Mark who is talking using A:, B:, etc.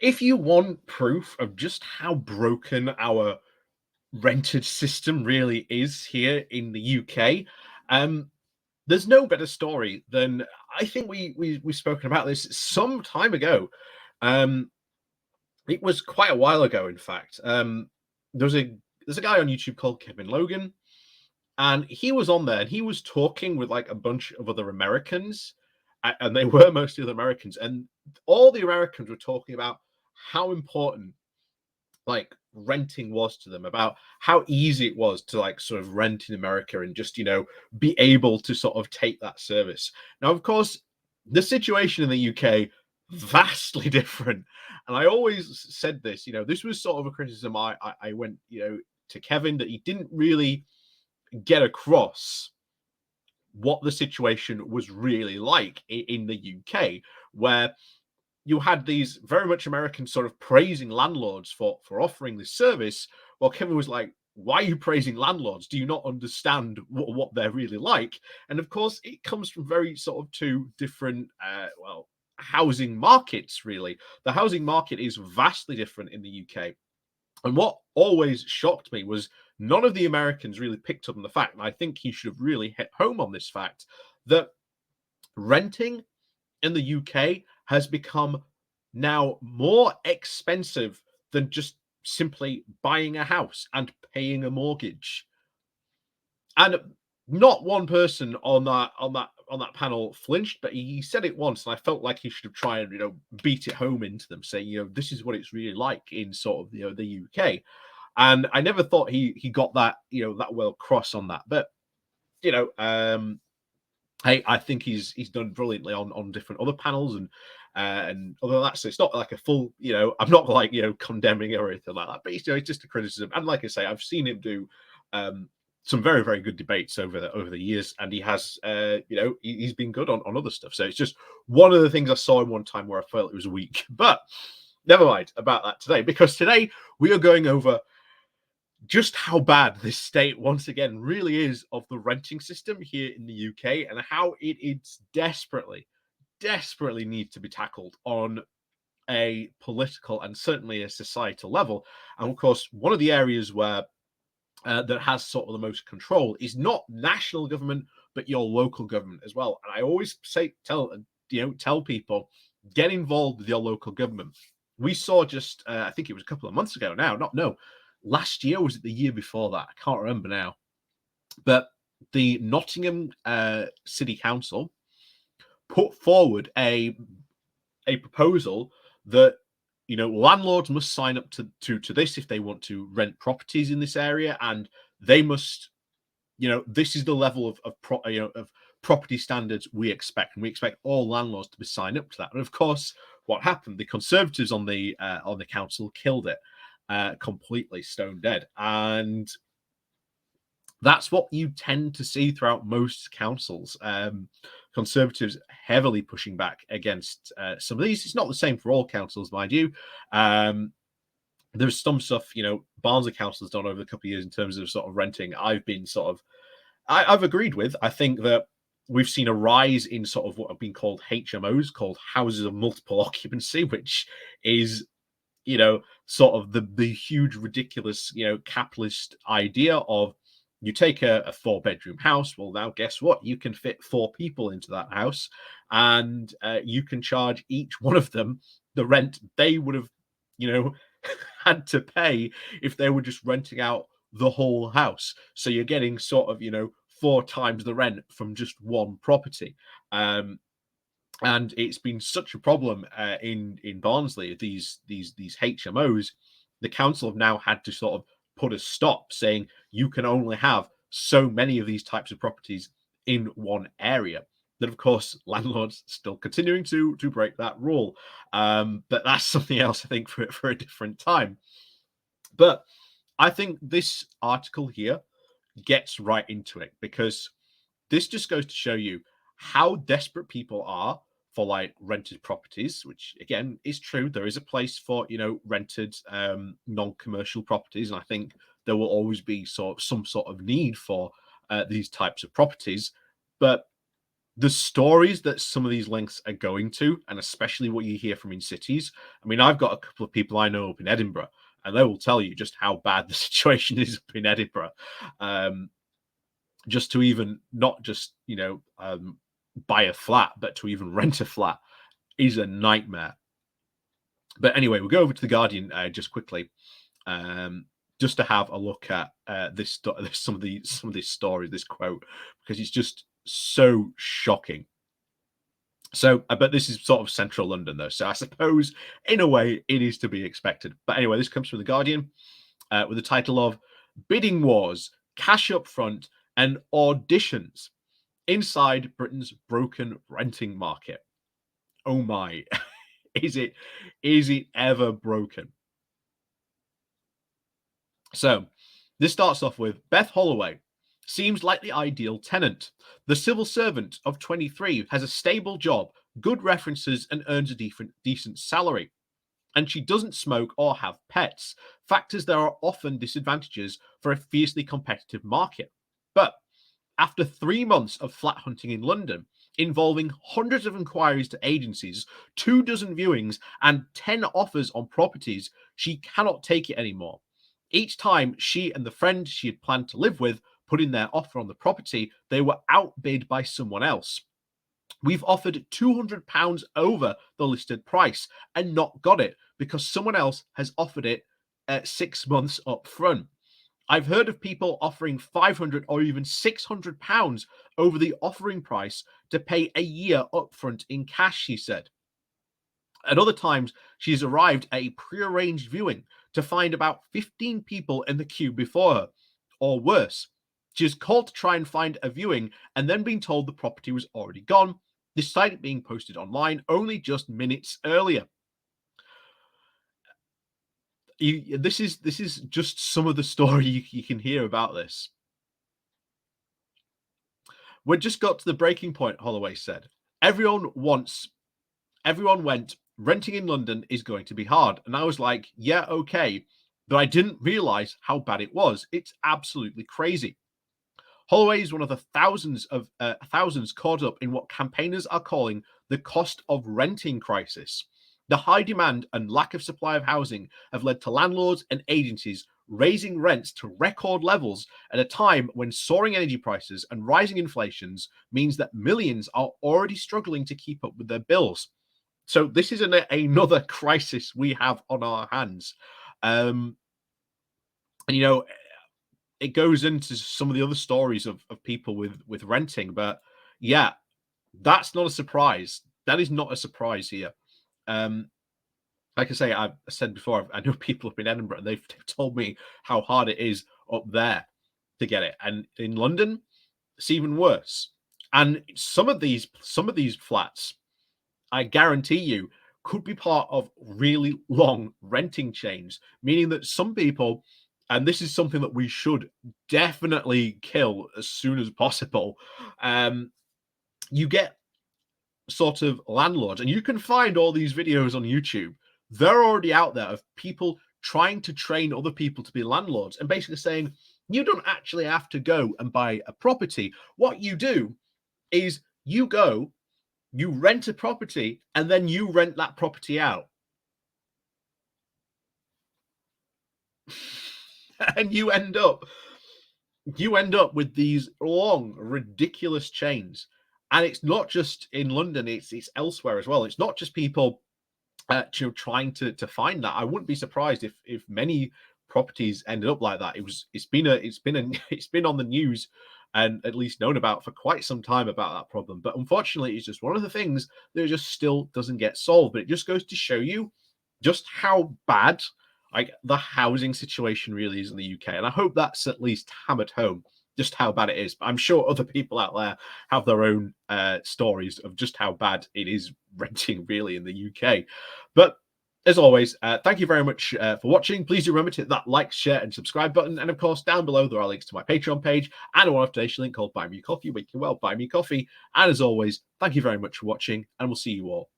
A: If you want proof of just how broken our rented system really is here in the UK, there's no better story than I think we've spoken about this some time ago. Um, it was quite a while ago, in fact. There's a guy on YouTube called Kevin Logan, and he was on there and he was talking with like a bunch of other Americans, and they were mostly the Americans, and all the Americans were talking about how important like renting was to them, about how easy it was to like sort of rent in America and just be able to sort of take that service. Now, of course, the situation in the UK vastly different, and I always said this. This was sort of a criticism I went to Kevin, that he didn't really get across what the situation was really like in the UK, where you had these very much Americans sort of praising landlords for offering this service, while Kevin was like, "Why are you praising landlords? Do you not understand what they're really like?" And of course, it comes from very sort of two different, housing markets. Really, the housing market is vastly different in the UK. And what always shocked me was none of the Americans really picked up on the fact, and I think he should have really hit home on this fact, that renting in the UK has become now more expensive than just simply buying a house and paying a mortgage. And not one person on that panel flinched, but he said it once, and I felt like he should have tried and beat it home into them, saying this is what it's really like in sort of the UK. And I never thought he got that that well across on that, but you know I think he's done brilliantly on different other panels and other than that. So it's not like a full, I'm not like condemning or anything like that, but it's just a criticism. And like I say, I've seen him do some very very good debates over the years, and he has he's been good on other stuff. So it's just one of the things I saw him one time where I felt it was weak, but never mind about that today, because today we are going over just how bad this state once again really is of the renting system here in the UK, and how it is desperately needs to be tackled on a political and certainly a societal level. And of course, one of the areas where that has sort of the most control is not national government, but your local government as well. And I always tell people, get involved with your local government. We saw just I think it was a couple of months ago now, not no, last year, was it the year before that? I can't remember now. But the Nottingham City Council put forward a proposal that landlords must sign up to this if they want to rent properties in this area, and they must, this is the level of property standards we expect, and we expect all landlords to be signed up to that. And of course, what happened? The Conservatives on the council killed it completely, stone dead. And that's what you tend to see throughout most councils. Conservatives heavily pushing back against some of these. It's not the same for all councils, mind you. There's some stuff, Barnsley Council has done over a couple of years in terms of sort of renting. I've agreed with. I think that we've seen a rise in sort of what have been called HMOs, called houses of multiple occupancy, which is sort of the huge, ridiculous, capitalist idea of, you take a 4-bedroom house. Well, now guess what? You can fit 4 people into that house, and you can charge each one of them the rent they would have, had to pay if they were just renting out the whole house. So you're getting sort of, 4 times the rent from just one property. And it's been such a problem in Barnsley, these HMOs. The council have now had to sort of put a stop, saying you can only have so many of these types of properties in one area. Then, of course, landlords still continuing to break that rule, but that's something else, I think, for a different time. But I think this article here gets right into it, because this just goes to show you how desperate people are for like rented properties, which again is true. There is a place for rented non-commercial properties, and I think there will always be some sort of need for these types of properties. But the stories that some of these links are going to, and especially what you hear from in cities. I mean, I've got a couple of people I know up in Edinburgh, and they will tell you just how bad the situation is up in Edinburgh. Just to even not just buy a flat, but to even rent a flat is a nightmare. But anyway, we'll go over to the Guardian just quickly, just to have a look at some of these stories, this quote, because it's just so shocking. So, but this is sort of central London, though. So I suppose, in a way, it is to be expected. But anyway, this comes from the Guardian with the title of "Bidding Wars, Cash Up Front, and Auditions Inside Britain's Broken Renting Market." Oh my, is it ever broken? So, this starts off with Beth Holloway. Seems like the ideal tenant. The civil servant of 23 has a stable job, good references, and earns a decent salary. And she doesn't smoke or have pets, factors that are often disadvantages for a fiercely competitive market. But after 3 months of flat hunting in London, involving hundreds of inquiries to agencies, 2 dozen viewings, and 10 offers on properties, she cannot take it anymore. Each time she and the friend she had planned to live with put in their offer on the property, they were outbid by someone else. We've offered £200 over the listed price and not got it because someone else has offered it at 6 months up front. I've heard of people offering £500 or even £600 over the offering price to pay a year upfront in cash, she said. At other times, she's arrived at a prearranged viewing to find about 15 people in the queue before her, or worse. She has called to try and find a viewing and then been told the property was already gone, despite it being posted online only just minutes earlier. This is just some of the story you can hear about this. We just got to the breaking point, Holloway said. Everyone went, renting in London is going to be hard. And I was like, yeah, okay. But I didn't realize how bad it was. It's absolutely crazy. Holloway is one of the thousands caught up in what campaigners are calling the cost of renting crisis. The high demand and lack of supply of housing have led to landlords and agencies raising rents to record levels at a time when soaring energy prices and rising inflations means that millions are already struggling to keep up with their bills. So this is another crisis we have on our hands. And it goes into some of the other stories of people with renting, but yeah, that's not a surprise. That is not a surprise here. Like I say, I've said before, I know people up in Edinburgh, and they've told me how hard it is up there to get it, and in London, it's even worse. And some of these flats, I guarantee you, could be part of really long renting chains, meaning that some people, and this is something that we should definitely kill as soon as possible, you get sort of landlords, and you can find all these videos on YouTube. They're already out there of people trying to train other people to be landlords and basically saying, you don't actually have to go and buy a property. What you do is you go, you rent a property, and then you rent that property out. And you end up with these long, ridiculous chains. And it's not just in London, it's elsewhere as well. It's not just people trying to find that. I wouldn't be surprised if many properties ended up like that. It's been on the news and at least known about for quite some time about that problem. But unfortunately, it's just one of the things that just still doesn't get solved. But it just goes to show you just how bad like the housing situation really is in the UK. And I hope that's at least hammered home just how bad it is. But I'm sure other people out there have their own stories of just how bad it is renting really in the UK. But as always, thank you very much for watching. Please do remember to hit that like, share, and subscribe button. And of course, down below, there are links to my Patreon page and a one-off donation link called Buy Me Coffee, where you can buy me coffee. And as always, thank you very much for watching, and we'll see you all